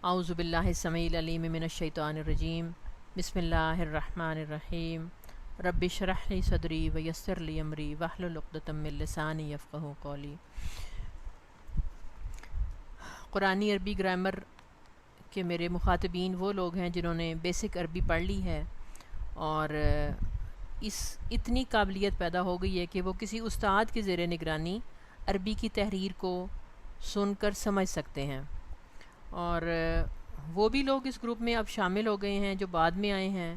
اعوذ باللہ السمیع العلیم من الشیطان الرجیم بسم اللہ الرحمن الرحیم رب اشرح لی صدری ویسر لی امری واحلل عقدۃ من لسانی یفقہوا قولی۔ قرآنی عربی گرامر کے میرے مخاطبین وہ لوگ ہیں جنہوں نے بیسک عربی پڑھ لی ہے اور اتنی قابلیت پیدا ہو گئی ہے کہ وہ کسی استاد کے زیر نگرانی عربی کی تحریر کو سن کر سمجھ سکتے ہیں، اور وہ بھی لوگ اس گروپ میں اب شامل ہو گئے ہیں جو بعد میں آئے ہیں،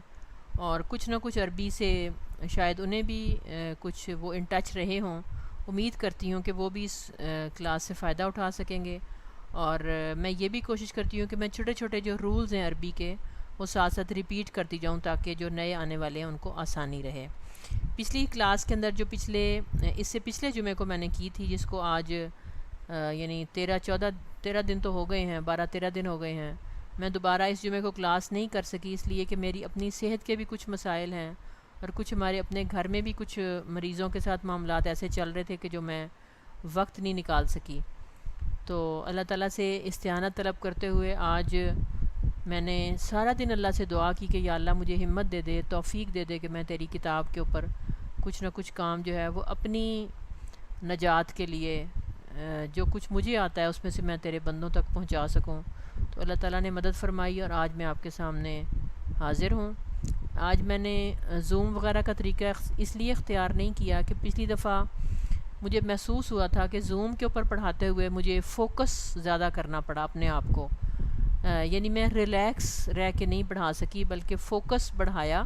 اور کچھ نہ کچھ عربی سے شاید انہیں بھی کچھ وہ ان ٹچ رہے ہوں۔ امید کرتی ہوں کہ وہ بھی اس کلاس سے فائدہ اٹھا سکیں گے، اور میں یہ بھی کوشش کرتی ہوں کہ میں چھوٹے چھوٹے جو رولز ہیں عربی کے وہ ساتھ ساتھ ریپیٹ کرتی جاؤں تاکہ جو نئے آنے والے ہیں ان کو آسانی رہے۔ پچھلی کلاس کے اندر جو اس سے پچھلے جمعے کو میں نے کی تھی، جس کو آج یعنی 13 دن تو ہو گئے ہیں، 12-13 دن ہو گئے ہیں، میں دوبارہ اس جمعے کو کلاس نہیں کر سکی، اس لیے کہ میری اپنی صحت کے بھی کچھ مسائل ہیں، اور کچھ ہمارے اپنے گھر میں بھی کچھ مریضوں کے ساتھ معاملات ایسے چل رہے تھے کہ جو میں وقت نہیں نکال سکی۔ تو اللہ تعالیٰ سے استعانت طلب کرتے ہوئے آج میں نے سارا دن اللہ سے دعا کی کہ یا اللہ مجھے ہمت دے دے، توفیق دے دے کہ میں تیری کتاب کے اوپر کچھ نہ کچھ کام جو ہے وہ اپنی نجات کے لیے جو کچھ مجھے آتا ہے اس میں سے میں تیرے بندوں تک پہنچا سکوں۔ تو اللہ تعالیٰ نے مدد فرمائی اور آج میں آپ کے سامنے حاضر ہوں۔ آج میں نے زوم وغیرہ کا طریقہ اس لیے اختیار نہیں کیا کہ پچھلی دفعہ مجھے محسوس ہوا تھا کہ زوم کے اوپر پڑھاتے ہوئے مجھے فوکس زیادہ کرنا پڑا اپنے آپ کو، یعنی میں ریلیکس رہ کے نہیں پڑھا سکی بلکہ فوکس بڑھایا،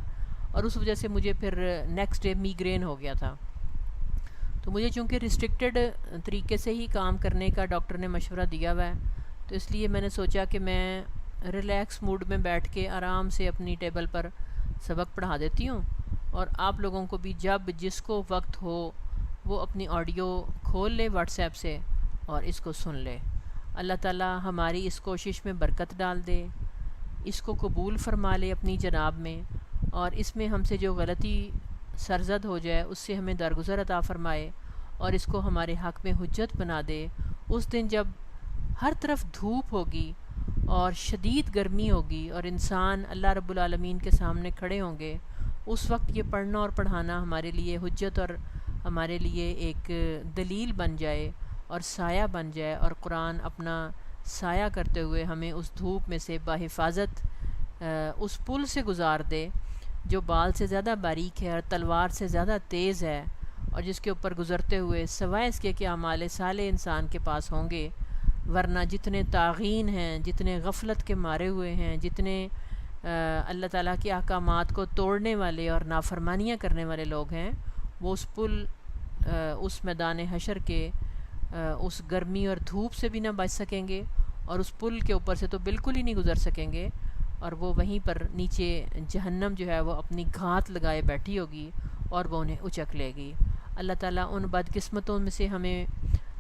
اور اس وجہ سے مجھے پھر نیکسٹ ڈے میگرین ہو گیا تھا۔ تو مجھے چونکہ ریسٹرکٹڈ طریقے سے ہی کام کرنے کا ڈاکٹر نے مشورہ دیا ہوا ہے، تو اس لیے میں نے سوچا کہ میں ریلیکس موڈ میں بیٹھ کے آرام سے اپنی ٹیبل پر سبق پڑھا دیتی ہوں، اور آپ لوگوں کو بھی جب جس کو وقت ہو وہ اپنی آڈیو کھول لے واٹس ایپ سے اور اس کو سن لے۔ اللہ تعالیٰ ہماری اس کوشش میں برکت ڈال دے، اس کو قبول فرما لے اپنی جناب میں، اور اس میں ہم سے جو غلطی سرزد ہو جائے اس سے ہمیں درگزر عطا فرمائے، اور اس کو ہمارے حق میں حجت بنا دے۔ اس دن جب ہر طرف دھوپ ہوگی اور شدید گرمی ہوگی اور انسان اللہ رب العالمین کے سامنے کھڑے ہوں گے، اس وقت یہ پڑھنا اور پڑھانا ہمارے لیے حجت اور ہمارے لیے ایک دلیل بن جائے اور سایہ بن جائے، اور قرآن اپنا سایہ کرتے ہوئے ہمیں اس دھوپ میں سے بحفاظت اس پل سے گزار دے جو بال سے زیادہ باریک ہے اور تلوار سے زیادہ تیز ہے، اور جس کے اوپر گزرتے ہوئے سوائے اس کے کہ اعمال صالح انسان کے پاس ہوں گے، ورنہ جتنے طاغین ہیں، جتنے غفلت کے مارے ہوئے ہیں، جتنے اللہ تعالیٰ کے احکامات کو توڑنے والے اور نافرمانیاں کرنے والے لوگ ہیں، وہ اس پل اس میدان حشر کے اس گرمی اور دھوپ سے بھی نہ بچ سکیں گے، اور اس پل کے اوپر سے تو بالکل ہی نہیں گزر سکیں گے، اور وہ وہیں پر نیچے جہنم جو ہے وہ اپنی گھات لگائے بیٹھی ہوگی اور وہ انہیں اچک لے گی۔ اللہ تعالیٰ ان بدقسمتوں میں سے ہمیں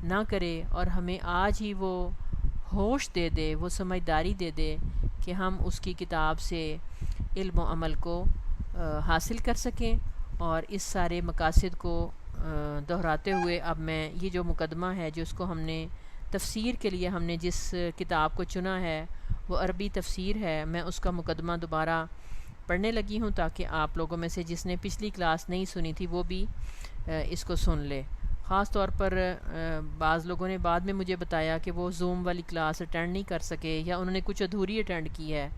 نہ کرے، اور ہمیں آج ہی وہ ہوش دے دے، وہ سمجھداری دے دے کہ ہم اس کی کتاب سے علم و عمل کو حاصل کر سکیں، اور اس سارے مقاصد کو دہراتے ہوئے اب میں یہ جو مقدمہ ہے جس کو ہم نے تفسیر کے لیے ہم نے جس کتاب کو چنا ہے وہ عربی تفسیر ہے، میں اس کا مقدمہ دوبارہ پڑھنے لگی ہوں تاکہ آپ لوگوں میں سے جس نے پچھلی کلاس نہیں سنی تھی وہ بھی اس کو سن لے۔ خاص طور پر بعض لوگوں نے بعد میں مجھے بتایا کہ وہ زوم والی کلاس اٹینڈ نہیں کر سکے یا انہوں نے کچھ ادھوری اٹینڈ کی ہے،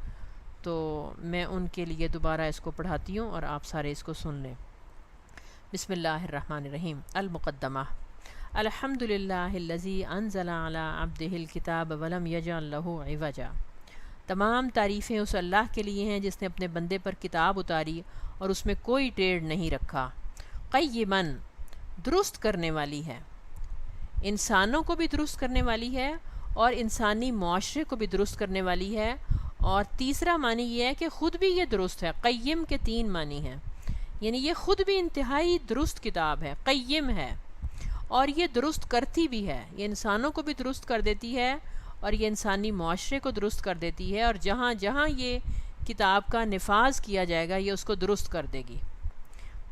تو میں ان کے لیے دوبارہ اس کو پڑھاتی ہوں اور آپ سارے اس کو سن لیں۔ بسم اللہ الرحمن الرحیم۔ المقدمہ۔ الحمد للہ الذی انزل علی عبدہ الکتاب ولم یجعل لہ عوجا۔ تمام تعریفیں اس اللہ کے لیے ہیں جس نے اپنے بندے پر کتاب اتاری اور اس میں کوئی ٹیڑھ نہیں رکھا۔ قیماً، درست کرنے والی ہے، انسانوں کو بھی درست کرنے والی ہے اور انسانی معاشرے کو بھی درست کرنے والی ہے، اور تیسرا معنی یہ ہے کہ خود بھی یہ درست ہے۔ قیم کے 3 معنی ہیں، یعنی یہ خود بھی انتہائی درست کتاب ہے، قیم ہے، اور یہ درست کرتی بھی ہے، یہ انسانوں کو بھی درست کر دیتی ہے اور یہ انسانی معاشرے کو درست کر دیتی ہے، اور جہاں جہاں یہ کتاب کا نفاذ کیا جائے گا یہ اس کو درست کر دے گی۔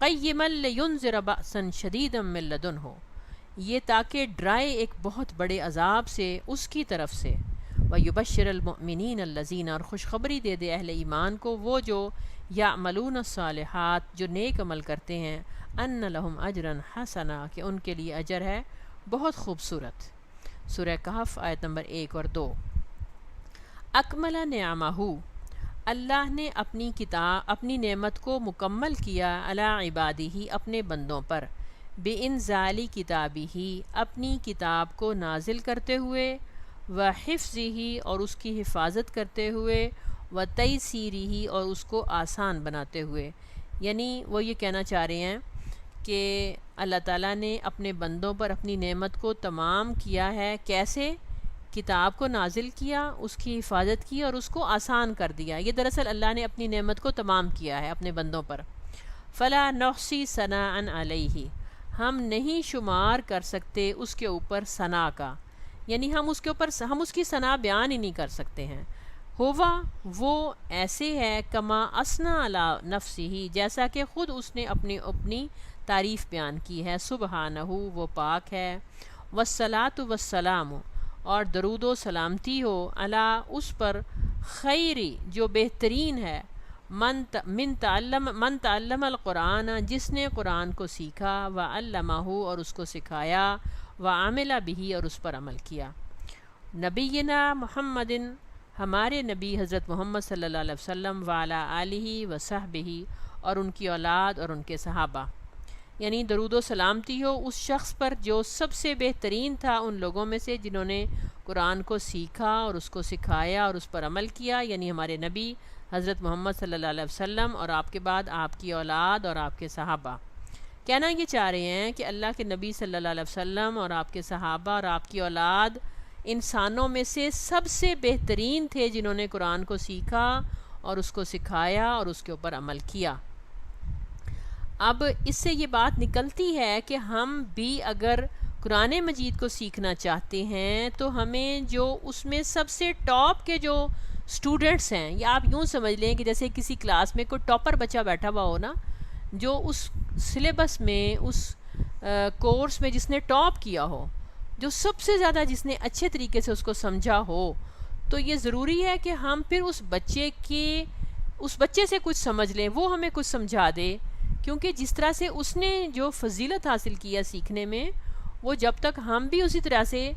قیما لینذر بأسا شدیدا من لدنہ، یہ تاکہ ڈرائے ایک بہت بڑے عذاب سے اس کی طرف سے، وَيُبَشِّرَ الْمُؤْمِنِينَ الَّذِينَ، اور خوشخبری دے دے اہل ایمان کو وہ جو یعملون الصالحات جو نیک عمل کرتے ہیں، ان لہم اجرا حسنا کہ ان کے لیے اجر ہے بہت خوبصورت۔ سورہ کہف آیت نمبر 1 اور 2۔ اکمل نعمہ، اللہ نے اپنی نعمت کو مکمل کیا علی عبادہ اپنے بندوں پر، بِإِنزَالِ کتابہ اپنی کتاب کو نازل کرتے ہوئے، وحفظہ اور اس کی حفاظت کرتے ہوئے، وتیسیرہ اور اس کو آسان بناتے ہوئے۔ یعنی وہ یہ کہنا چاہ رہے ہیں کہ اللہ تعالیٰ نے اپنے بندوں پر اپنی نعمت کو تمام کیا ہے، کیسے؟ کتاب کو نازل کیا، اس کی حفاظت کی اور اس کو آسان کر دیا۔ یہ دراصل اللہ نے اپنی نعمت کو تمام کیا ہے اپنے بندوں پر۔ فلا نحصی ثناء علیہ، ہم نہیں شمار کر سکتے اس کے اوپر ثنا کا، یعنی ہم اس کی ثنا بیان ہی نہیں کر سکتے ہیں۔ ہوا وہ ایسے ہے، کما اثنا علی نفسہ جیسا کہ خود اس نے اپنی تعریف بیان کی ہے، سبحانہ وہ پاک ہے، والصلاۃ والسلام اور درود و سلامتی ہو، علی اس پر، خیری جو بہترین ہے، من تعلم القرآن جس نے قرآن کو سیکھا، وعلمہ اور اس کو سکھایا، وعمل بہ اور اس پر عمل کیا۔ نبینا محمد ہمارے نبی حضرت محمد صلی اللہ علیہ وسلم، وعلی آلہ وصحبہ اور ان کی اولاد اور ان کے صحابہ، یعنی درود و سلامتی ہو اس شخص پر جو سب سے بہترین تھا ان لوگوں میں سے جنہوں نے قرآن کو سیکھا اور اس کو سکھایا اور اس پر عمل کیا، یعنی ہمارے نبی حضرت محمد صلی اللہ علیہ وسلم اور آپ کے بعد آپ کی اولاد اور آپ کے صحابہ۔ کہنا یہ چاہ رہے ہیں کہ اللہ کے نبی صلی اللہ علیہ وسلم اور آپ کے صحابہ اور آپ کی اولاد انسانوں میں سے سب سے بہترین تھے جنہوں نے قرآن کو سیکھا اور اس کو سکھایا اور اس کے اوپر عمل کیا۔ اب اس سے یہ بات نکلتی ہے کہ ہم بھی اگر قرآن مجید کو سیکھنا چاہتے ہیں تو ہمیں جو اس میں سب سے ٹاپ کے جو اسٹوڈنٹس ہیں، یا آپ یوں سمجھ لیں کہ جیسے کسی کلاس میں کوئی ٹاپر بچہ بیٹھا ہوا ہو نا، جو اس سلیبس میں اس کورس میں جس نے ٹاپ کیا ہو، جو سب سے زیادہ جس نے اچھے طریقے سے اس کو سمجھا ہو، تو یہ ضروری ہے کہ ہم پھر اس بچے سے کچھ سمجھ لیں، وہ ہمیں کچھ سمجھا دے، کیونکہ جس طرح سے اس نے جو فضیلت حاصل کیا سیکھنے میں، وہ جب تک ہم بھی اسی طرح سے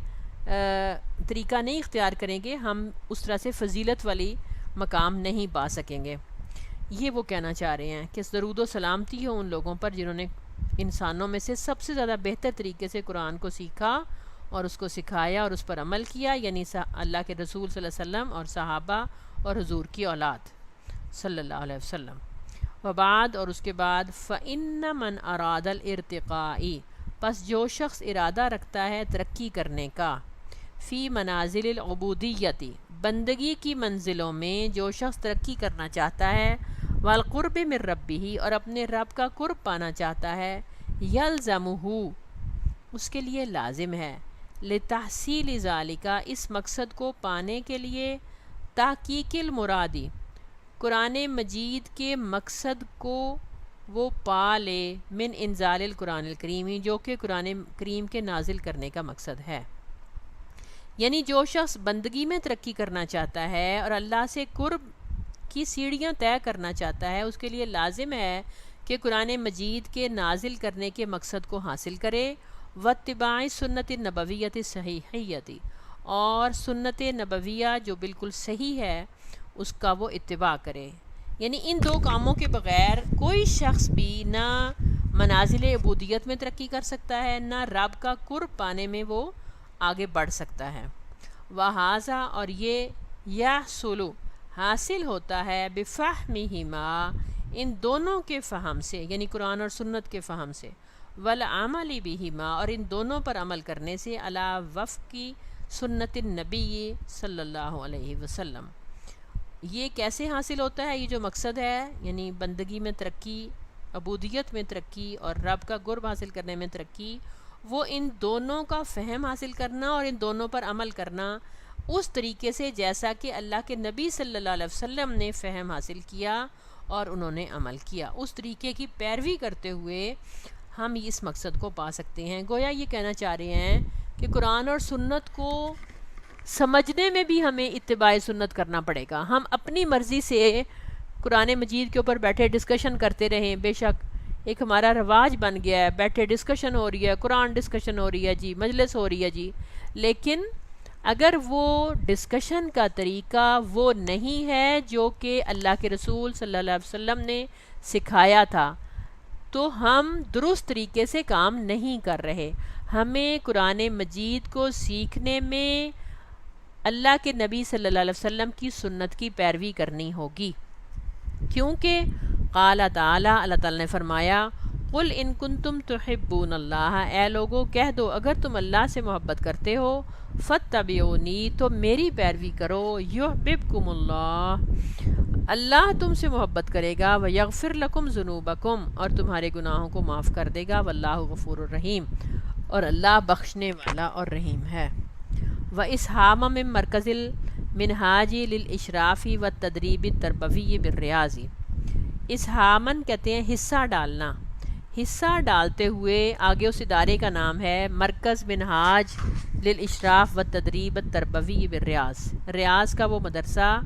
طریقہ نہیں اختیار کریں گے، ہم اس طرح سے فضیلت والی مقام نہیں پا سکیں گے۔ یہ وہ کہنا چاہ رہے ہیں کہ درود و سلامتی ہو ان لوگوں پر جنہوں نے انسانوں میں سے سب سے زیادہ بہتر طریقے سے قرآن کو سیکھا اور اس کو سکھایا اور اس پر عمل کیا، یعنی اللہ کے رسول صلی اللہ علیہ وسلم اور صحابہ اور حضور کی اولاد صلی اللہ علیہ وسلم۔ وبعد اور اس کے بعد، فَإِنَّ مَنْ أَرَادَ الْإِرْتِقَاءِ پس جو شخص ارادہ رکھتا ہے ترقی کرنے کا، فی منازل العبودیت بندگی کی منزلوں میں جو شخص ترقی کرنا چاہتا ہے، والقرب من ربہ اور اپنے رب کا قرب پانا چاہتا ہے، یلزمہ اس کے لیے لازم ہے، لتحصیل ذالک اس مقصد کو پانے کے لیے، تحقیق المرادی قرآن مجید کے مقصد کو وہ پا لے، من انزال القرآن الکریم جو کہ قرآن کریم کے نازل کرنے کا مقصد ہے۔ یعنی جو شخص بندگی میں ترقی کرنا چاہتا ہے اور اللہ سے قرب کی سیڑھیاں طے کرنا چاہتا ہے، اس کے لیے لازم ہے کہ قرآن مجید کے نازل کرنے کے مقصد کو حاصل کرے، واتباع سنت نبویت صحیحیت اور سنت نبویہ جو بالکل صحیح ہے اس کا وہ اتباع کرے۔ یعنی ان دو کاموں کے بغیر کوئی شخص بھی نہ منازل عبودیت میں ترقی کر سکتا ہے، نہ رب کا قرب پانے میں وہ آگے بڑھ سکتا ہے۔ وہذا اور یہ یحصل حاصل ہوتا ہے، بفہمہما ان دونوں کے فہم سے، یعنی قرآن اور سنت کے فہم سے، والعمل بہما اور ان دونوں پر عمل کرنے سے، علی وفق سنت النبی صلی اللہ علیہ وسلم۔ یہ کیسے حاصل ہوتا ہے؟ یہ جو مقصد ہے، یعنی بندگی میں ترقی، عبودیت میں ترقی اور رب کا قرب حاصل کرنے میں ترقی، وہ ان دونوں کا فہم حاصل کرنا اور ان دونوں پر عمل کرنا اس طریقے سے جیسا کہ اللہ کے نبی صلی اللہ علیہ وسلم نے فہم حاصل کیا اور انہوں نے عمل کیا، اس طریقے کی پیروی کرتے ہوئے ہم اس مقصد کو پا سکتے ہیں۔ گویا یہ کہنا چاہ رہے ہیں کہ قرآن اور سنت کو سمجھنے میں بھی ہمیں اتباع سنت کرنا پڑے گا. ہم اپنی مرضی سے قرآن مجید کے اوپر بیٹھے ڈسکشن کرتے رہیں، بے شک ایک ہمارا رواج بن گیا ہے، بیٹھے ڈسکشن ہو رہی ہے، قرآن ڈسکشن ہو رہی ہے جی، مجلس ہو رہی ہے جی، لیکن اگر وہ ڈسکشن کا طریقہ وہ نہیں ہے جو کہ اللہ کے رسول صلی اللہ علیہ وسلم نے سکھایا تھا، تو ہم درست طریقے سے کام نہیں کر رہے. ہمیں قرآن مجید کو سیکھنے میں اللہ کے نبی صلی اللہ علیہ وسلم کی سنت کی پیروی کرنی ہوگی، کیونکہ قال تعالی، اللہ تعالیٰ نے فرمایا قل ان کنتم تحبون اللہ، اے لوگو کہہ دو اگر تم اللہ سے محبت کرتے ہو، فاتبعونی تو میری پیروی کرو، یحببکم اللہ، اللہ تم سے محبت کرے گا، ویغفر لکم ذنوبکم اور تمہارے گناہوں کو معاف کر دے گا، واللہ غفور الرحیم اور اللہ بخشنے والا اور رحیم ہے. واسہام من مرکز المنہاجی للاشرافی والتدریب التربوی بالریاضی، اسہامن کہتے ہیں حصہ ڈالنا، حصہ ڈالتے ہوئے، آگے اس ادارے کا نام ہے مرکز منہاج للاشراف والتدریب التربوی بالریاض، ریاض کا وہ مدرسہ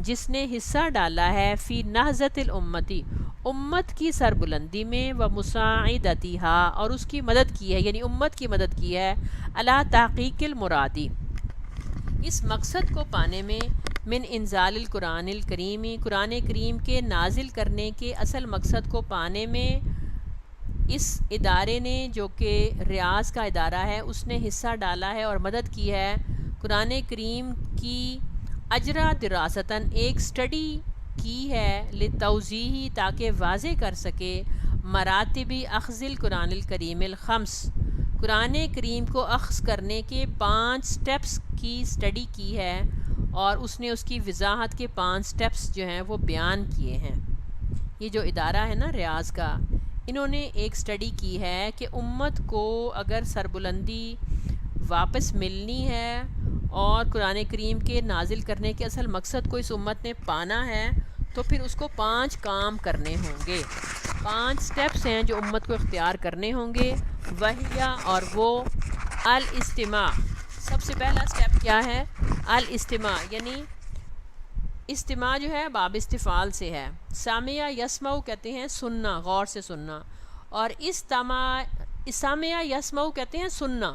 جس نے حصہ ڈالا ہے فی نہضت الامتی، امت کی سربلندی میں، و مساعدتہا اور اس کی مدد کی ہے، یعنی امت کی مدد کی ہے، علی تحقیق المرادی، اس مقصد کو پانے میں، من انزال القرآن الکریمی، قرآن کریم کے نازل کرنے کے اصل مقصد کو پانے میں اس ادارے نے جو کہ ریاض کا ادارہ ہے اس نے حصہ ڈالا ہے اور مدد کی ہے قرآن کریم کی اجرا دراستاً، ایک سٹڈی کی ہے، لتوضیح تاکہ واضح کر سکے، مراتبی اخذ القرآن الکریم الخمس، قرآن کریم کو اخذ کرنے کے 5 سٹیپس کی سٹڈی کی ہے، اور اس نے اس کی وضاحت کے 5 سٹیپس جو ہیں وہ بیان کیے ہیں. یہ جو ادارہ ہے نا ریاض کا، انہوں نے ایک سٹڈی کی ہے کہ امت کو اگر سربلندی واپس ملنی ہے اور قرآن کریم کے نازل کرنے کے اصل مقصد کو اس امت نے پانا ہے، تو پھر اس کو 5 کام کرنے ہوں گے، 5 سٹیپس ہیں جو امت کو اختیار کرنے ہوں گے. وہیا اور وہ الاستماع، سب سے پہلا سٹیپ کیا ہے؟ الاستماع، یعنی استماع جو ہے باب استفعال سے ہے، سامع یسمع کہتے ہیں سننا، غور سے سننا، اور سامع یسمع کہتے ہیں سننا،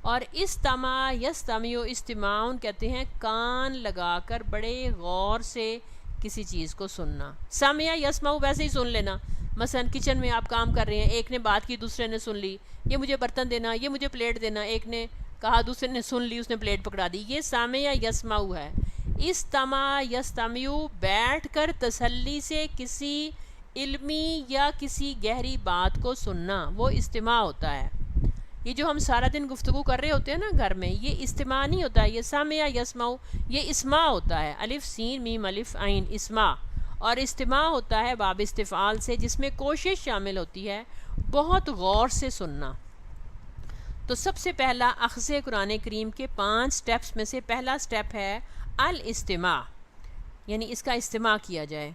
اور استماع یستمع استماع کہتے ہیں کان لگا کر بڑے غور سے کسی چیز کو سننا. سامع یسمع ویسے ہی سن لینا، مثلا کچن میں آپ کام کر رہے ہیں، ایک نے بات کی دوسرے نے سن لی، یہ مجھے برتن دینا، یہ مجھے پلیٹ دینا، ایک نے کہا دوسرے نے سن لی، اس نے پلیٹ پکڑا دی، یہ سامع یسمع ہے. استماع یستمع بیٹھ کر تسلی سے کسی علمی یا کسی گہری بات کو سننا، وہ استماع ہوتا ہے. یہ جو ہم سارا دن گفتگو کر رہے ہوتے ہیں نا گھر میں، یہ استماع نہیں ہوتا ہے، یہ سامع یسمع، یہ اسماع ہوتا ہے، الف سین میم الف عین، اسماع. اور استماع ہوتا ہے باب استفعال سے، جس میں کوشش شامل ہوتی ہے، بہت غور سے سننا. تو سب سے پہلا اخذ قرآن کریم کے 5 سٹیپس میں سے پہلا سٹیپ ہے الاستماع، یعنی اس کا استماع کیا جائے.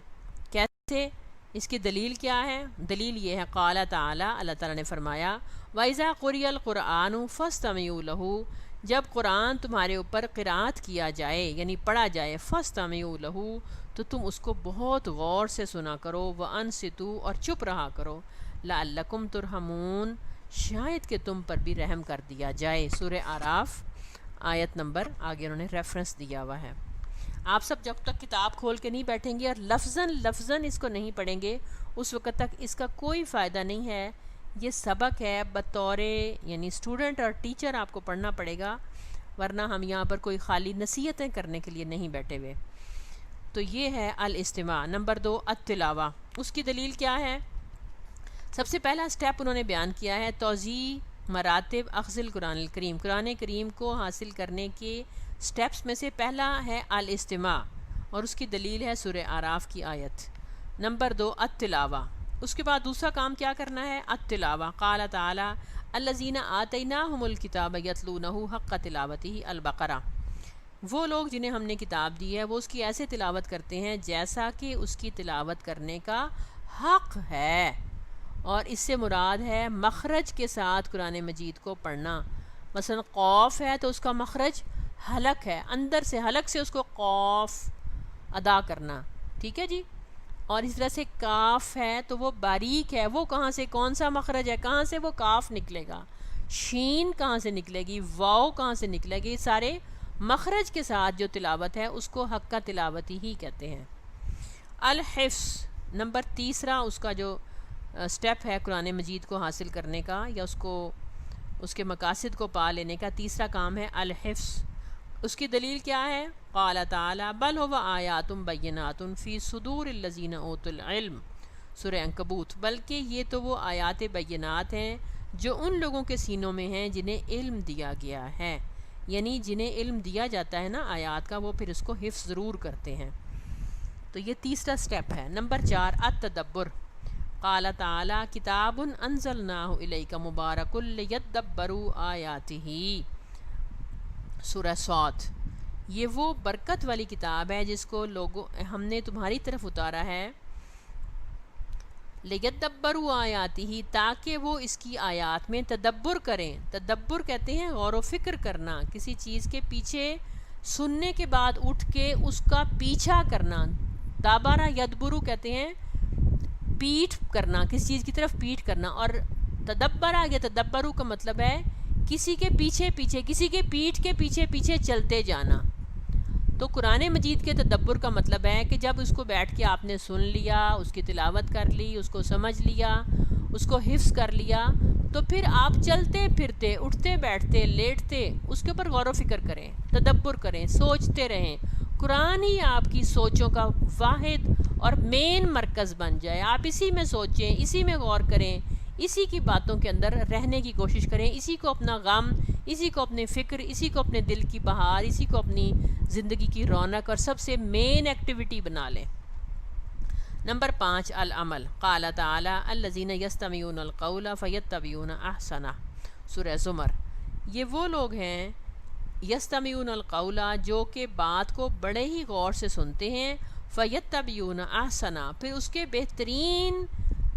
کیسے؟ اس کی دلیل کیا ہے؟ دلیل یہ ہے قال تعالی، اللہ تعالیٰ نے فرمایا وَإِذَا قُرِئَ الْقُرْآنُ فَاسْتَمِعُوا لَهُ، جب قرآن تمہارے اوپر قرات کیا جائے یعنی پڑھا جائے، فَاسْتَمِعُوا لَهُ تو تم اس کو بہت غور سے سنا کرو، وَأَنصِتُوا اور چپ رہا کرو، لَعَلَّكُمْ تُرْحَمُونَ شاید کہ تم پر بھی رحم کر دیا جائے. سورہ اعراف آیت نمبر، آگے انہوں نے ریفرنس دیا ہوا ہے. آپ سب جب تک کتاب کھول کے نہیں بیٹھیں گے اور لفظاً اس کو نہیں پڑھیں گے، اس وقت تک اس کا کوئی فائدہ نہیں ہے. یہ سبق ہے بطور یعنی اسٹوڈنٹ اور ٹیچر آپ کو پڑھنا پڑے گا، ورنہ ہم یہاں پر کوئی خالی نصیحتیں کرنے کے لیے نہیں بیٹھے ہوئے. تو یہ ہے الاستماع. نمبر 2 التلاوہ، اس کی دلیل کیا ہے؟ سب سے پہلا سٹیپ انہوں نے بیان کیا ہے توضیح مراتب اخذ القرآن الکریم، قرآن کریم کو حاصل کرنے کے سٹیپس میں سے پہلا ہے الاستماع، اور اس کی دلیل ہے سورہ اعراف کی آیت. نمبر 2 التلاوہ، اس کے بعد دوسرا کام کیا کرنا ہے؟ التلاوہ. قال تعالی الذین آتیناہم الکتاب یتلونہ حق تلاوتہ، البقرہ، وہ لوگ جنہیں ہم نے کتاب دی ہے وہ اس کی ایسے تلاوت کرتے ہیں جیسا کہ اس کی تلاوت کرنے کا حق ہے. اور اس سے مراد ہے مخرج کے ساتھ قرآن مجید کو پڑھنا. مثلا قوف ہے تو اس کا مخرج حلق ہے، اندر سے حلق سے اس کو قوف ادا کرنا، ٹھیک ہے جی. اور اس طرح سے کاف ہے تو وہ باریک ہے، وہ کہاں سے، کون سا مخرج ہے، کہاں سے وہ کاف نکلے گا، شین کہاں سے نکلے گی، واو کہاں سے نکلے گی، سارے مخرج کے ساتھ جو تلاوت ہے اس کو حق کا تلاوت ہی کہتے ہیں. الحفظ نمبر تیسرا اس کا جو سٹیپ ہے قرآن مجید کو حاصل کرنے کا یا اس کو اس کے مقاصد کو پا لینے کا، تیسرا کام ہے الحفظ. اس کی دلیل کیا ہے؟ قال تعالی بل هو آیات بینات فی صدور الذین اوتوا العلم، سورہ عنکبوت. بلکہ یہ تو وہ آیات بینات ہیں جو ان لوگوں کے سینوں میں ہیں جنہیں علم دیا گیا ہے، یعنی جنہیں علم دیا جاتا ہے نا آیات کا، وہ پھر اس کو حفظ ضرور کرتے ہیں. تو یہ تیسرا سٹیپ ہے. نمبر 4 التدبر. قال تعالی کتاب انزلناہ الیک مبارک لیدبروا آیاتہ، سورہ صاد. یہ وہ برکت والی کتاب ہے جس کو ہم نے تمہاری طرف اتارا ہے، لیدبروا آیاتہ، تاکہ وہ اس کی آیات میں تدبر کریں. تدبر کہتے ہیں غور و فکر کرنا، کسی چیز کے پیچھے سننے کے بعد اٹھ کے اس کا پیچھا کرنا. دابارہ یدبرو کہتے ہیں پیٹھ کرنا، کسی چیز کی طرف پیٹھ کرنا. اور تدبرہ یا تدبرو کا مطلب ہے کسی کے پیچھے پیچھے، کسی کے پیٹھ کے پیچھے پیچھے چلتے جانا. تو قرآن مجید کے تدبر کا مطلب ہے کہ جب اس کو بیٹھ کے آپ نے سن لیا، اس کی تلاوت کر لی، اس کو سمجھ لیا، اس کو حفظ کر لیا، تو پھر آپ چلتے پھرتے، اٹھتے بیٹھتے، لیٹتے اس کے اوپر غور و فکر کریں، تدبر کریں، سوچتے رہیں. قرآن ہی آپ کی سوچوں کا واحد اور مین مرکز بن جائے. آپ اسی میں سوچیں، اسی میں غور کریں، اسی کی باتوں کے اندر رہنے کی کوشش کریں، اسی کو اپنا غم، اسی کو اپنے فکر، اسی کو اپنے دل کی بہار، اسی کو اپنی زندگی کی رونق اور سب سے مین ایکٹیویٹی بنا لیں. نمبر 5 العمل. قال تعالی الذین یستمعون القول فیتبعون احسنہ، سورہ زمر. یہ وہ لوگ ہیں یستمعون القول جو کہ بات کو بڑے ہی غور سے سنتے ہیں، فیتبعون احسنہ، پھر اس کے بہترین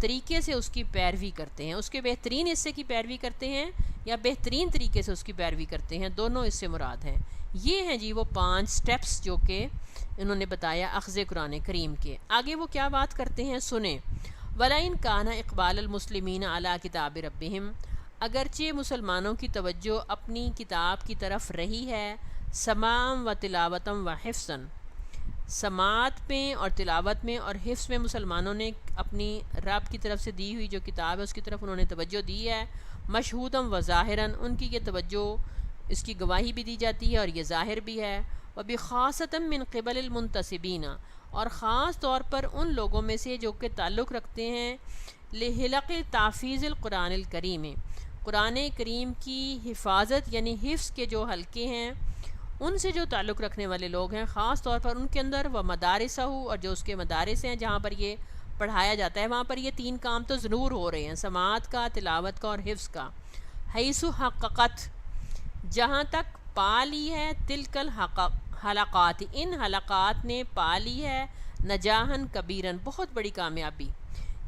طریقے سے اس کی پیروی کرتے ہیں، اس کے بہترین حصے کی پیروی کرتے ہیں یا بہترین طریقے سے اس کی پیروی کرتے ہیں، دونوں اس سے مراد ہیں. یہ ہیں جی وہ 5 سٹیپس جو کہ انہوں نے بتایا اخذ قرآن کریم کے. آگے وہ کیا بات کرتے ہیں سنیں. وَلَئِنْ كَانَ اقبال المسلمین علی کتاب ربہم، اگرچہ مسلمانوں کی توجہ اپنی کتاب کی طرف رہی ہے، سماعً و تلاوتاً و حفظاً، سماعت میں اور تلاوت میں اور حفظ میں مسلمانوں نے اپنی رب کی طرف سے دی ہوئی جو کتاب ہے اس کی طرف انہوں نے توجہ دی ہے. مشہوداً و ظاہراً، ان کی یہ توجہ اس کی گواہی بھی دی جاتی ہے اور یہ ظاہر بھی ہے. وبخاصۃ من قبل المنتسبین، اور خاص طور پر ان لوگوں میں سے جو کہ تعلق رکھتے ہیں لحلق تحفیظ القرآن الکریم، قرآن کریم کی حفاظت یعنی حفظ کے جو حلقے ہیں ان سے جو تعلق رکھنے والے لوگ ہیں، خاص طور پر ان کے اندر وہ مدارسہ، اور جو اس کے مدارس ہیں جہاں پر یہ پڑھایا جاتا ہے، وہاں پر یہ 3 کام تو ضرور ہو رہے ہیں، سماعت کا، تلاوت کا اور حفظ کا. حیث حققت، جہاں تک پا لی ہے، تلک الحلقات، ان حلقات نے پا لی ہے، نجاحاً کبیراً، بہت بڑی کامیابی.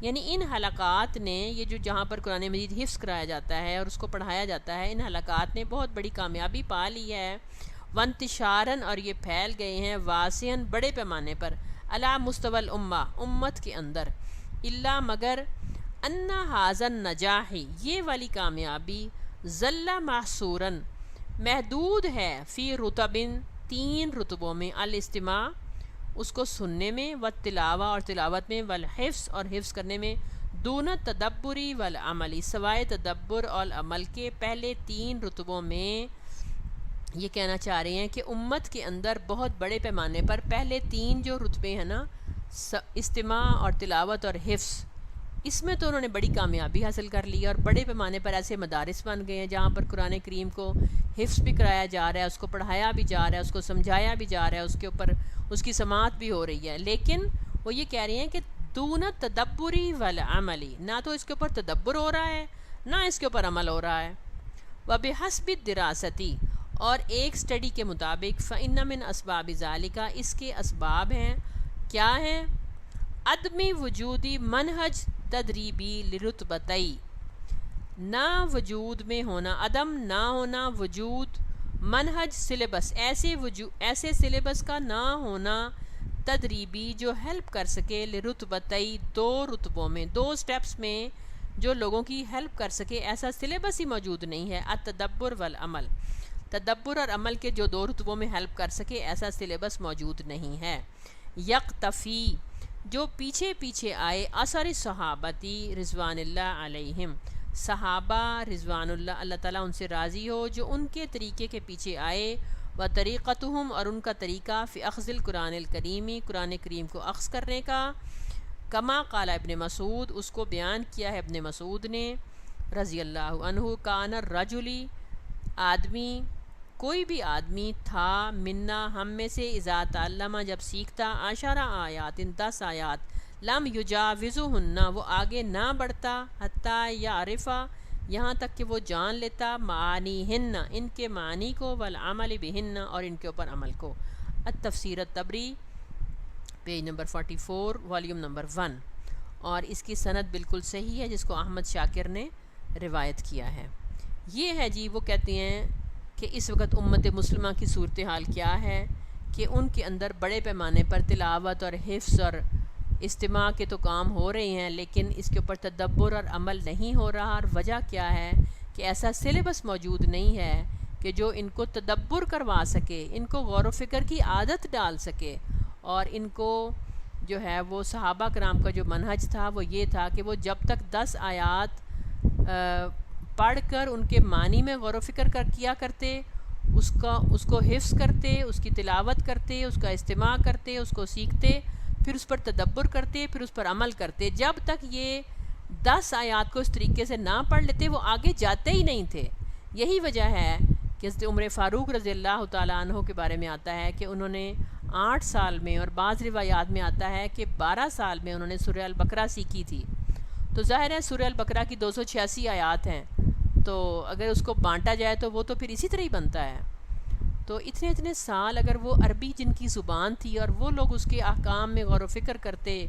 یعنی ان حلقات نے، یہ جو جہاں پر قرآن مجید حفظ کرایا جاتا ہے اور اس کو پڑھایا جاتا ہے، ان حلقات نے بہت بڑی کامیابی پا لی ہے. وانتشاراً، اور یہ پھیل گئے ہیں، واسعاً، بڑے پیمانے پر، علی مستوی الامہ، امت کے اندر. الا، مگر، ان ھذا النجاح، یہ والی کامیابی، ظل محصوراً، محدود ہے، فی رتب، 3 رتبوں میں، الاستماع، اس کو سننے میں، والتلاوہ، اور تلاوت میں، والحفظ، اور حفظ کرنے میں، دون تدبری والعملی، سوائے تدبر اور عمل کے پہلے 3 رتبوں میں. یہ کہنا چاہ رہے ہیں کہ امت کے اندر بہت بڑے پیمانے پر پہلے 3 جو رتبے ہیں نا، استماع اور تلاوت اور حفظ، اس میں تو انہوں نے بڑی کامیابی حاصل کر لی، اور بڑے پیمانے پر ایسے مدارس بن گئے ہیں جہاں پر قرآن کریم کو حفظ بھی کرایا جا رہا ہے، اس کو پڑھایا بھی جا رہا ہے، اس کو سمجھایا بھی جا رہا ہے، اس کے اوپر اس کی سماعت بھی ہو رہی ہے. لیکن وہ یہ کہہ رہے ہیں کہ دون تدبری والعملی، نہ تو اس کے اوپر تدبر ہو رہا ہے، نہ اس کے اوپر عمل ہو رہا ہے. وبحسب الدراستی، اور ایک سٹڈی کے مطابق، فإن من اسباب ذالک، اس کے اسباب ہیں، کیا ہیں؟ عدم وجودی منہج تدریبی لرتبتئی، نہ وجود میں ہونا، عدم نہ ہونا، وجود منہج سلیبس ایسے سلیبس کا نہ ہونا تدریبی جو ہیلپ کر سکے لرتبتئی 2 رتبوں میں، 2 سٹیپس میں جو لوگوں کی ہیلپ کر سکے، ایسا سلیبس ہی موجود نہیں ہے۔ التدبر والعمل، تدبر اور عمل کے جو 2 رتبوں میں ہیلپ کر سکے ایسا سلیبس موجود نہیں ہے۔ یقتفی، جو پیچھے پیچھے آئے، اثر صحابتی رضوان اللہ علیہم، صحابہ رضوان اللہ، اللہ تعالیٰ ان سے راضی ہو، جو ان کے طریقے کے پیچھے آئے، و طریقتہم، اور ان کا طریقہ، فی اخذ القرآن الکریمی، قرآن کریم کو اخذ کرنے کا، کما قال ابن مسعود، اس کو بیان کیا ہے ابن مسعود نے رضی اللہ عنہ، کان الرجلی، آدمی، کوئی بھی آدمی تھا، منا، ہم میں سے، اذا تعلمہ، جب سیکھتا، 10 آیات، 10 آیات، لم یجاوزہن، وہ آگے نہ بڑھتا، حتیٰ یعرفہ، یہاں تک کہ وہ جان لیتا، معانی ہن، ان کے معنی کو، والعمل بہن، اور ان کے اوپر عمل کو۔ التفسیر الطبری، پیج نمبر 44، والیوم نمبر 1، اور اس کی سند بالکل صحیح ہے، جس کو احمد شاکر نے روایت کیا ہے۔ یہ ہے جی، وہ کہتے ہیں کہ اس وقت امت مسلمہ کی صورتحال کیا ہے کہ ان کے اندر بڑے پیمانے پر تلاوت اور حفظ اور استماع کے تو کام ہو رہے ہیں، لیکن اس کے اوپر تدبر اور عمل نہیں ہو رہا۔ اور وجہ کیا ہے کہ ایسا سلیبس موجود نہیں ہے کہ جو ان کو تدبر کروا سکے، ان کو غور و فکر کی عادت ڈال سکے، اور ان کو جو ہے وہ صحابہ کرام کا جو منہج تھا وہ یہ تھا کہ وہ جب تک 10 آیات پڑھ کر ان کے معنی میں غور و فکر کیا کرتے، اس کو حفظ کرتے، اس کی تلاوت کرتے، اس کا استماع کرتے، اس کو سیکھتے، پھر اس پر تدبر کرتے، پھر اس پر عمل کرتے، جب تک یہ 10 آیات کو اس طریقے سے نہ پڑھ لیتے وہ آگے جاتے ہی نہیں تھے۔ یہی وجہ ہے کہ حضرت عمر فاروق رضی اللہ تعالیٰ عنہ کے بارے میں آتا ہے کہ انہوں نے 8 سال میں، اور بعض روایات میں آتا ہے کہ 12 سال میں انہوں نے سورہ البقرہ سیکھی تھی۔ تو ظاہر ہے سورہ البقرہ کی 286 آیات ہیں، تو اگر اس کو بانٹا جائے تو وہ تو پھر اسی طرح ہی بنتا ہے۔ تو اتنے سال اگر وہ عربی جن کی زبان تھی اور وہ لوگ اس کے احکام میں غور و فکر کرتے،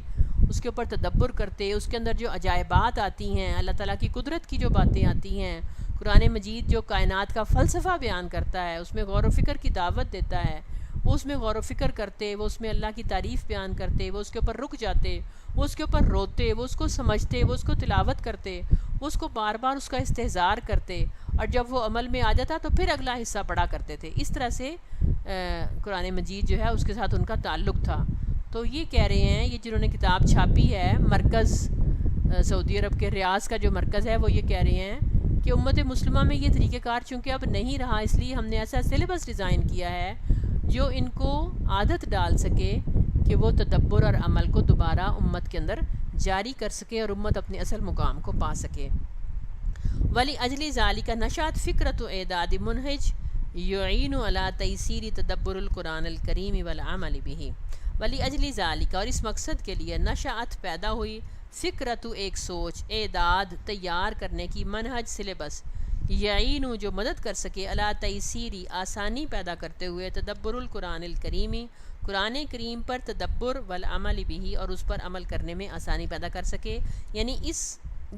اس کے اوپر تدبر کرتے، اس کے اندر جو عجائبات آتی ہیں، اللہ تعالیٰ کی قدرت کی جو باتیں آتی ہیں، قرآن مجید جو کائنات کا فلسفہ بیان کرتا ہے، اس میں غور و فکر کی دعوت دیتا ہے، وہ اس میں غور و فکر کرتے، وہ اس میں اللہ کی تعریف بیان کرتے، وہ اس کے اوپر رک جاتے، وہ اس کے اوپر روتے، وہ اس کو سمجھتے، وہ اس کو تلاوت کرتے، وہ اس کو بار بار اس کا استحضار کرتے، اور جب وہ عمل میں آ جاتا تو پھر اگلا حصہ پڑھا کرتے تھے۔ اس طرح سے قرآن مجید جو ہے اس کے ساتھ ان کا تعلق تھا۔ تو یہ کہہ رہے ہیں، یہ جنہوں نے کتاب چھاپی ہے، مرکز سعودی عرب کے ریاض کا جو مرکز ہے، وہ یہ کہہ رہے ہیں کہ امت مسلمہ میں یہ طریقہ کار چونکہ اب نہیں رہا، اس لیے ہم نے ایسا سلیبس ڈیزائن کیا ہے جو ان کو عادت ڈال سکے کہ وہ تدبر اور عمل کو دوبارہ امت کے اندر جاری کر سکے اور امت اپنے اصل مقام کو پا سکے۔ ولی اجلی ذالک نشأت فکرت اعداد منہج یعین علی تیسیر تدبر القرآن الکریم والعمل بہ۔ ولی اجلی ذالک، اور اس مقصد کے لیے، نشأت پیدا ہوئی، فکرت ایک سوچ، اعداد تیار کرنے کی، منہج سلیبس، یعین جو مدد کر سکے، علی تیسیری آسانی پیدا کرتے ہوئے، تدبر القرآن الکریمی قرآن کریم پر تدبر، والعمل بہ اور اس پر عمل کرنے میں آسانی پیدا کر سکے۔ یعنی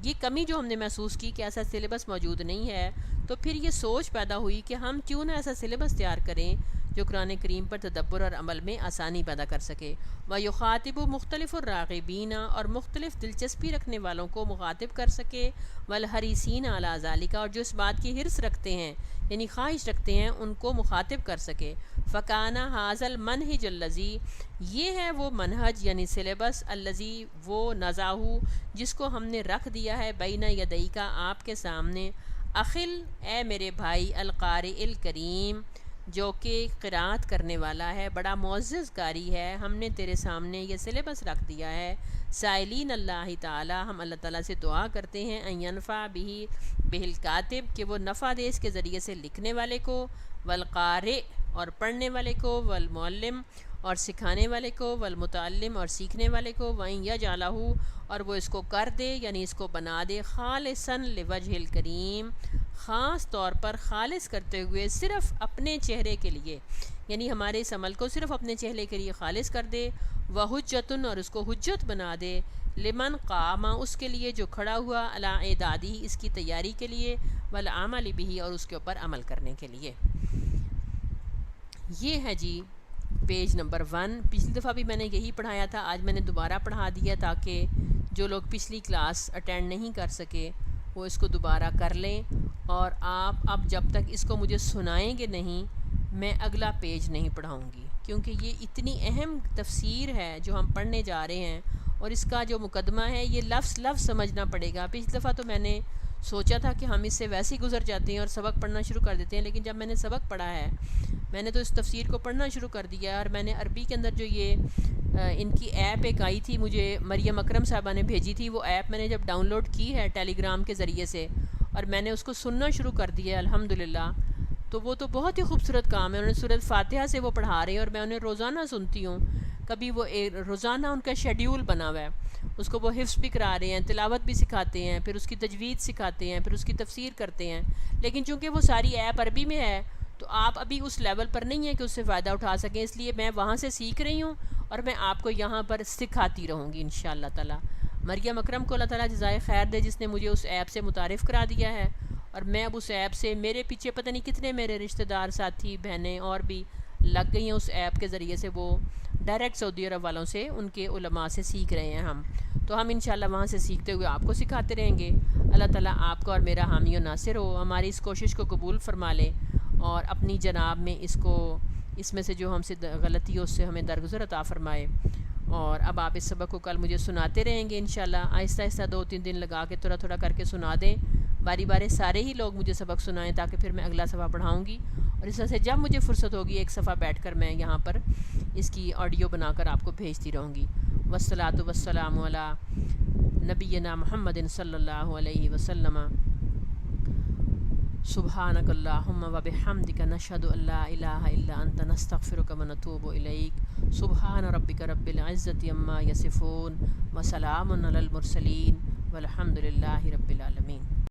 یہ کمی جو ہم نے محسوس کی کہ ایسا سلیبس موجود نہیں ہے، تو پھر یہ سوچ پیدا ہوئی کہ ہم کیوں نہ ایسا سلیبس تیار کریں جو قرآن کریم پر تدبر اور عمل میں آسانی پیدا کر سکے۔ وَيُخَاطِبُ مختلف الراغبین، اور مختلف دلچسپی رکھنے والوں کو مخاطب کر سکے، والحریصین علی ذالک، اور جو اس بات کی حرص رکھتے ہیں یعنی خواہش رکھتے ہیں ان کو مخاطب کر سکے۔ فَكَانَ هَذَا الْمَنْهِجُ الَّذِي، یہ ہے وہ منہج یعنی سلیبس، الَّذِي وہ نَزَعَهُ جس کو ہم نے رکھ دیا ہے، بین یدیک آپ کے سامنے، اخل اے میرے بھائی، القارئ الکریم جو کہ قرأت کرنے والا ہے، بڑا معزز قاری ہے، ہم نے تیرے سامنے یہ سلیبس رکھ دیا ہے۔ سائلین اللہ تعالی، ہم اللہ تعالیٰ سے دعا کرتے ہیں، ان ینفع بہ الکاتب کہ وہ نفع دے اس کے ذریعے سے لکھنے والے کو، والقارئ اور پڑھنے والے کو، والمعلم اور سکھانے والے کو، والمتعلم اور سیکھنے والے کو، وَإِن يَجْعَلَهُ اور وہ اس کو کر دے یعنی اس کو بنا دے، خالصاً لوجہ الکریم خاص طور پر خالص کرتے ہوئے صرف اپنے چہرے کے لیے، یعنی ہمارے اس عمل کو صرف اپنے چہرے کے لیے خالص کر دے، وحجتن اور اس کو حجت بنا دے، لمن قام اس کے لیے جو کھڑا ہوا، علی اعدادی اس کی تیاری کے لیے، والعمل بہ اور اس کے اوپر عمل کرنے کے لیے۔ یہ ہے جی پیج نمبر 1. پچھلی دفعہ بھی میں نے یہی پڑھایا تھا، آج میں نے دوبارہ پڑھا دیا تاکہ جو لوگ پچھلی کلاس اٹینڈ نہیں کر سکے وہ اس کو دوبارہ کر لیں. اور آپ اب جب تک اس کو مجھے سنائیں گے نہیں میں اگلا پیج نہیں پڑھاؤں گی، کیونکہ یہ اتنی اہم تفسیر ہے جو ہم پڑھنے جا رہے ہیں، اور اس کا جو مقدمہ ہے یہ لفظ لفظ سمجھنا پڑے گا. پچھلی دفعہ تو میں نے سوچا تھا کہ ہم اس سے ویسے ہی گزر جاتے ہیں اور سبق پڑھنا شروع کر دیتے ہیں، لیکن جب میں نے سبق پڑھا ہے میں نے تو اس تفسیر کو پڑھنا شروع کر دیا. اور میں نے عربی کے اندر جو یہ ان کی ایپ ایک آئی تھی، مجھے مریم اکرم صاحبہ نے بھیجی تھی، وہ ایپ میں نے جب ڈاؤن لوڈ کی ہے ٹیلی گرام کے ذریعے سے اور میں نے اس کو سننا شروع کر دیا ہے الحمدللہ، تو وہ تو بہت ہی خوبصورت کام ہے. انہوں نے سورۃ فاتحہ سے وہ پڑھا رہے ہیں اور میں انہیں روزانہ سنتی ہوں. کبھی وہ روزانہ ان کا شیڈیول بنا ہوا ہے، اس کو وہ حفظ بھی کرا رہے ہیں، تلاوت بھی سکھاتے ہیں، پھر اس کی تجوید سکھاتے ہیں، پھر اس کی تفسیر کرتے ہیں. لیکن چونکہ وہ ساری ایپ عربی میں ہے تو آپ ابھی اس لیول پر نہیں ہیں کہ اس سے فائدہ اٹھا سکیں، اس لیے میں وہاں سے سیکھ رہی ہوں اور میں آپ کو یہاں پر سکھاتی رہوں گی انشاءاللہ تعالی. مریم اکرم کو اللہ تعالیٰ جزائے خیر دے جس نے مجھے اس ایپ سے متعارف کرا دیا ہے، اور میں اب اس ایپ سے، میرے پیچھے پتہ نہیں کتنے میرے رشتہ دار ساتھی بہنیں اور بھی لگ گئی ہیں اس ایپ کے ذریعے سے، وہ ڈائریکٹ سعودی عرب والوں سے، ان کے علماء سے سیکھ رہے ہیں ہم. تو ہم انشاءاللہ وہاں سے سیکھتے ہوئے آپ کو سکھاتے رہیں گے. اللہ تعالیٰ آپ کا اور میرا حامی و ناصر ہو، ہماری اس کوشش کو قبول فرما لے اور اپنی جناب میں اس میں سے جو ہم سے غلطی ہو اس سے ہمیں درگزر عطا فرمائے. اور اب آپ اس سبق کو کل مجھے سناتے رہیں گے انشاءاللہ، آہستہ آہستہ 2-3 دن لگا کے تھوڑا تھوڑا کر کے سنا دیں، باری بارے سارے ہی لوگ مجھے سبق سنائیں تاکہ پھر میں اگلا صفحہ پڑھاؤں گی. اور اس طرح سے جب مجھے فرصت ہوگی ایک صفحہ بیٹھ کر میں یہاں پر اس کی آڈیو بنا کر آپ کو بھیجتی رہوں گی. والصلاۃ والسلام علی نبینا محمد صلی اللہ علیہ وسلم. سبحانک اللہم و بحمدک نشہد ان لا الہ الا انت نستغفرک و نتوب الیک. سبحان ربک رب العزت عما یصفون وسلام علی المرسلین والحمد للہ رب العالمین.